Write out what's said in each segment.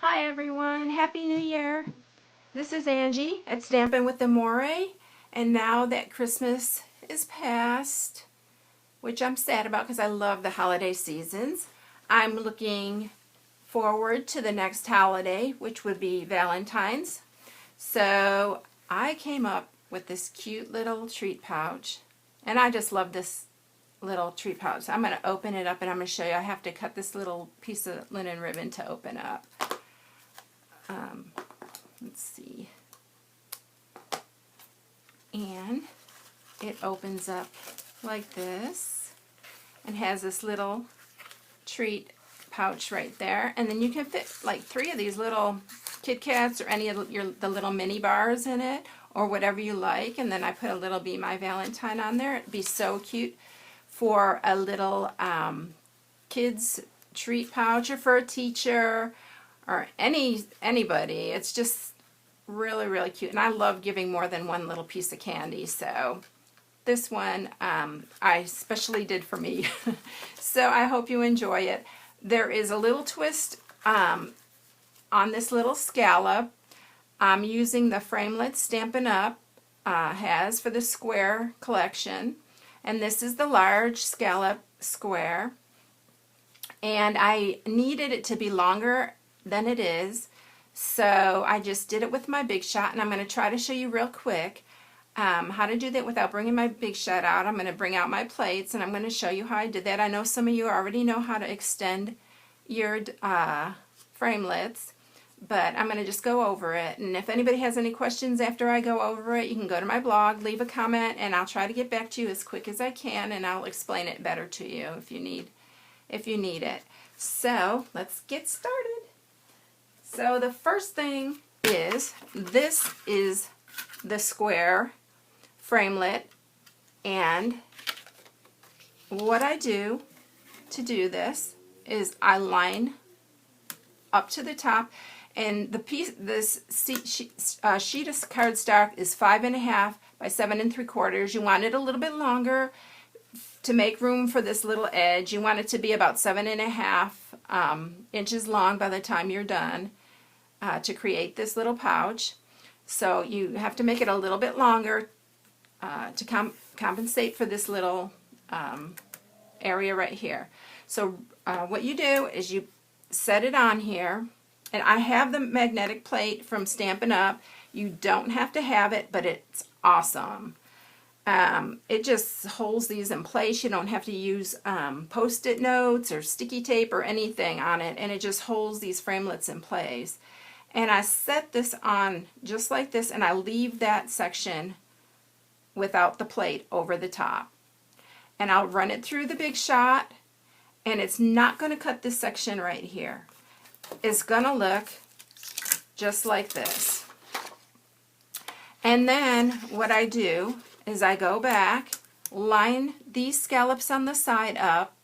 Hi everyone, Happy New Year. This is Angie at Stampin' with Amore, and now that Christmas is past, which I'm sad about because I love the holiday seasons, I'm looking forward to the next holiday, which would be Valentine's. So I came up with this cute little treat pouch, and I just love this little treat pouch. I'm going to open it up and I'm going to show you. I have to cut this little piece of linen ribbon to open up. Let's see. And it opens up like this and has this little treat pouch right there. And then you can fit like 3 of these little Kit Kats or any of the little mini bars in it, or whatever you like. And then I put a little Be My Valentine on there. It'd be so cute for a little kids treat pouch, or for a teacher, or anybody. It's just really cute, and I love giving more than one little piece of candy, so this one I especially did for me. So I hope you enjoy it. There is a little twist on this little scallop. I'm using the Framlits Stampin' Up has for the square collection, and this is the large scallop square, and I needed it to be longer than it is, so I just did it with my Big Shot, and I'm going to try to show you real quick how to do that without bringing my Big Shot out. I'm going to bring out my plates, and I'm going to show you how I did that. I know some of you already know how to extend your framelits, but I'm going to just go over it, and if anybody has any questions after I go over it, you can go to my blog, leave a comment, and I'll try to get back to you as quick as I can, and I'll explain it better to you if you need it. So let's get started. So the first thing is, this is the square framelit, and what I do to do this is I line up to the top, and this sheet of cardstock is 5.5 by 7 3/4. You want it a little bit longer to make room for this little edge. You want it to be about 7.5 inches long by the time you're done to create this little pouch. So you have to make it a little bit longer to compensate for this little area right here. So what you do is you set it on here, and I have the magnetic plate from Stampin' Up. You don't have to have it, but it's awesome. It just holds these in place. You don't have to use post-it notes or sticky tape or anything on it, and it just holds these framelits in place. And I set this on just like this, and I leave that section without the plate over the top. And I'll run it through the Big Shot, and it's not going to cut this section right here. It's going to look just like this. And then what I do is I go back, line these scallops on the side up,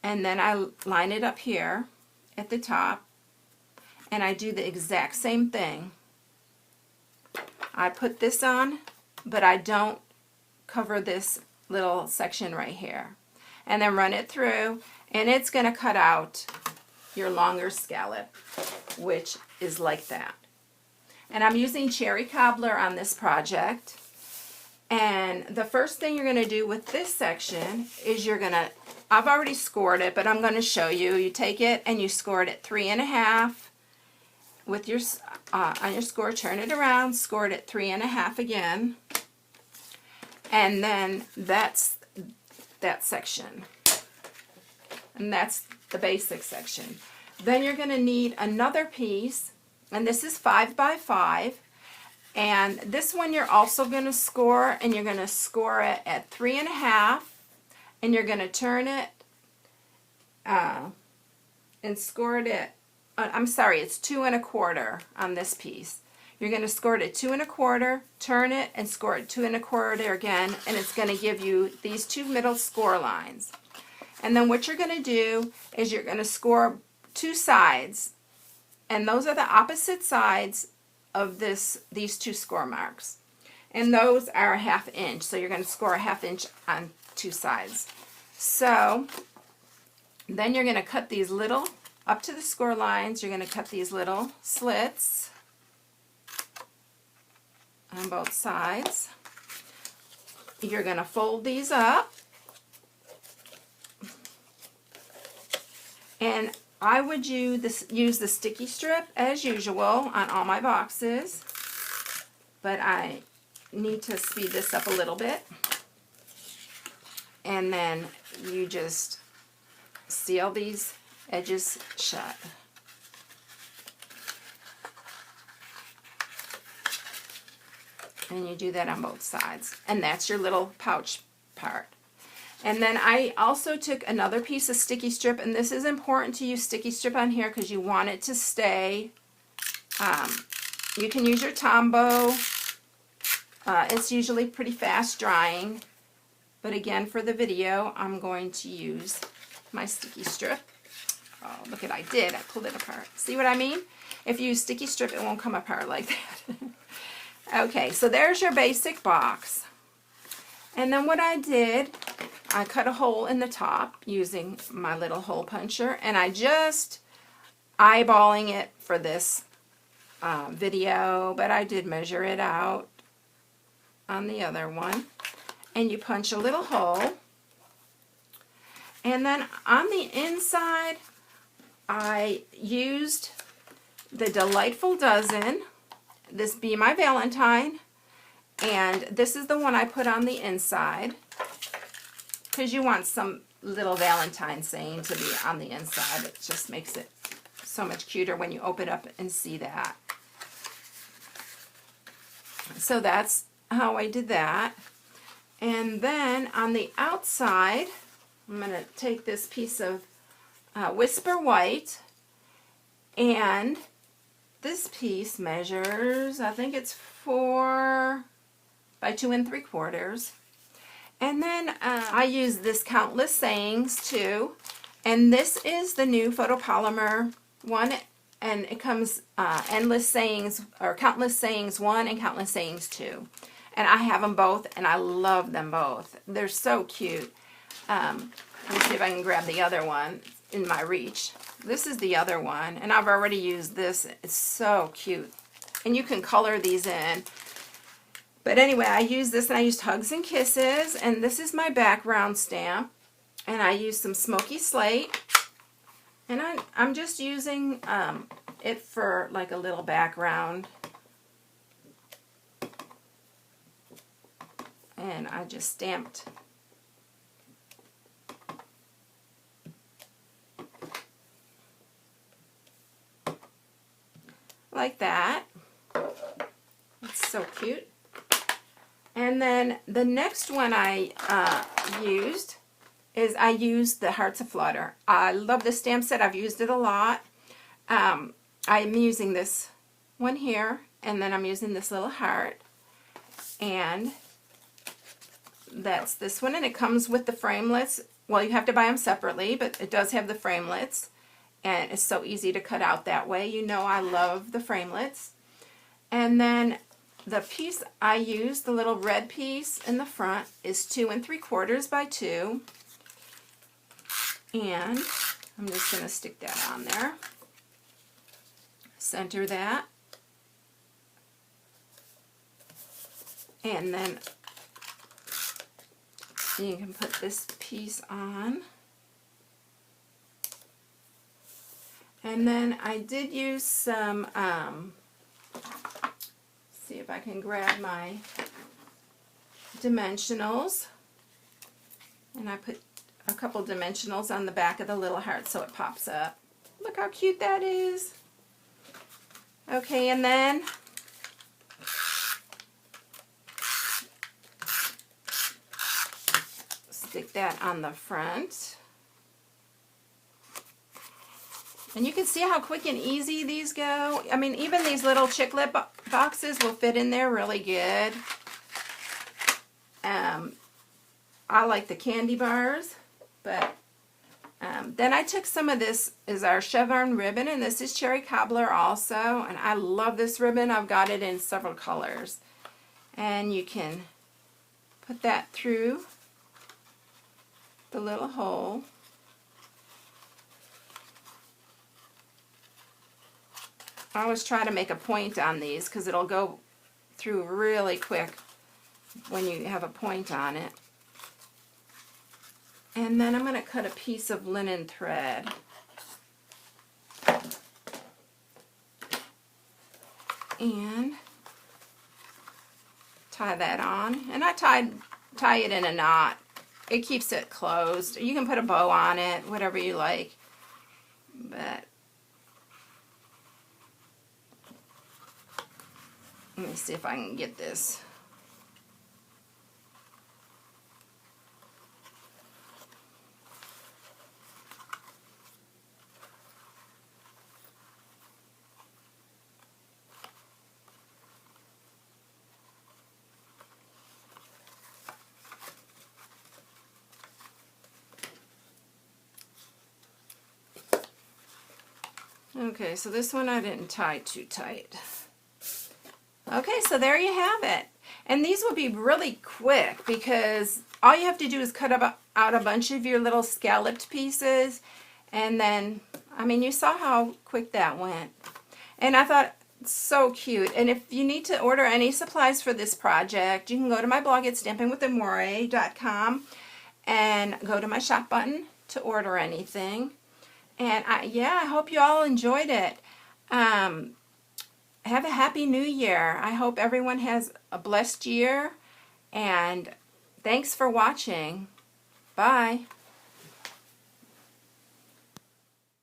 and then I line it up here at the top, and I do the exact same thing. I put this on, but I don't cover this little section right here, and then run it through, and it's going to cut out your longer scallop, which is like that. And I'm using cherry cobbler on this project. And the first thing you're going to do with this section is I've already scored it, but I'm going to show you. You take it and you score it at 3.5 with your on your score. Turn it around, score it at 3.5 again, and then that's that section, and that's the basic section. Then you're going to need another piece, and this is 5 by 5. And this one you're also going to score, and you're going to score it at 3.5, and you're going to turn it and score it at, I'm sorry, it's 2 1/4 on this piece. You're going to score it at 2 1/4, turn it, and score it 2 1/4 again, and it's going to give you these 2 middle score lines. And then what you're going to do is you're going to score 2 sides, and those are the opposite sides of these 2 score marks, and those are 1/2 inch, so you're going to score 1/2 inch on 2 sides. So then you're going to cut these little up to the score lines, you're going to cut these little slits on both sides. You're going to fold these up, and I would use the sticky strip as usual on all my boxes, but I need to speed this up a little bit. And then you just seal these edges shut. And you do that on both sides. And that's your little pouch part. And then I also took another piece of sticky strip, and this is important to use sticky strip on here because you want it to stay. You can use your Tombow. It's usually pretty fast drying. But again, for the video, I'm going to use my sticky strip. Oh, look at I did. I pulled it apart. See what I mean? If you use sticky strip, it won't come apart like that. Okay, so there's your basic box. And then what I did, I cut a hole in the top using my little hole puncher, and I just eyeballing it for this video, but I did measure it out on the other one. And you punch a little hole, and then on the inside I used the Delightful Dozen, this Be My Valentine, and this is the one I put on the inside because you want some little Valentine saying to be on the inside. It just makes it so much cuter when you open it up and see that. So that's how I did that. And then on the outside, I'm going to take this piece of Whisper White, and this piece measures, I think it's 4 by 2 3/4. And then I use this Countless Sayings too, and this is the new photopolymer one, and it comes Endless Sayings, or Countless Sayings 1 and Countless Sayings 2. And I have them both, and I love them both. They're so cute. Let me see if I can grab the other one in my reach. This is the other one, and I've already used this. It's so cute. And you can color these in. But anyway, I used this, and I used Hugs and Kisses, and this is my background stamp. And I used some Smoky Slate. And I'm just using it for like a little background. And I just stamped like that. It's so cute. And then the next one I used is I used the Hearts of Flutter. I love this stamp set. I've used it a lot. I'm using this one here, and then I'm using this little heart, and that's this one, and it comes with the framelits. Well, you have to buy them separately, but it does have the framelits, and it's so easy to cut out that way. You know I love the framelits. And then the piece I used, the little red piece in the front, is 2 3/4 by 2. And I'm just going to stick that on there. Center that. And then you can put this piece on. And then I did use some, see if I can grab my dimensionals. And I put a couple dimensionals on the back of the little heart so it pops up. Look how cute that is. Okay, and then stick that on the front. And you can see how quick and easy these go. I mean, even these little chiclet boxes will fit in there really good. I like the candy bars, but then I took some of this, is our chevron ribbon, and this is Cherry Cobbler also, and I love this ribbon. I've got it in several colors. And you can put that through the little hole. I always try to make a point on these because it'll go through really quick when you have a point on it. And then I'm going to cut a piece of linen thread. And tie that on. And I tie it in a knot. It keeps it closed. You can put a bow on it, whatever you like. But let me see if I can get this. Okay, so this one I didn't tie too tight. Okay, so there you have it. And these will be really quick because all you have to do is cut out a bunch of your little scalloped pieces. And then, I mean, you saw how quick that went. And I thought, so cute. And if you need to order any supplies for this project, you can go to my blog at stampinwithamore.com and go to my shop button to order anything. And I hope you all enjoyed it. Have a happy new year. I hope everyone has a blessed year. And thanks for watching. Bye.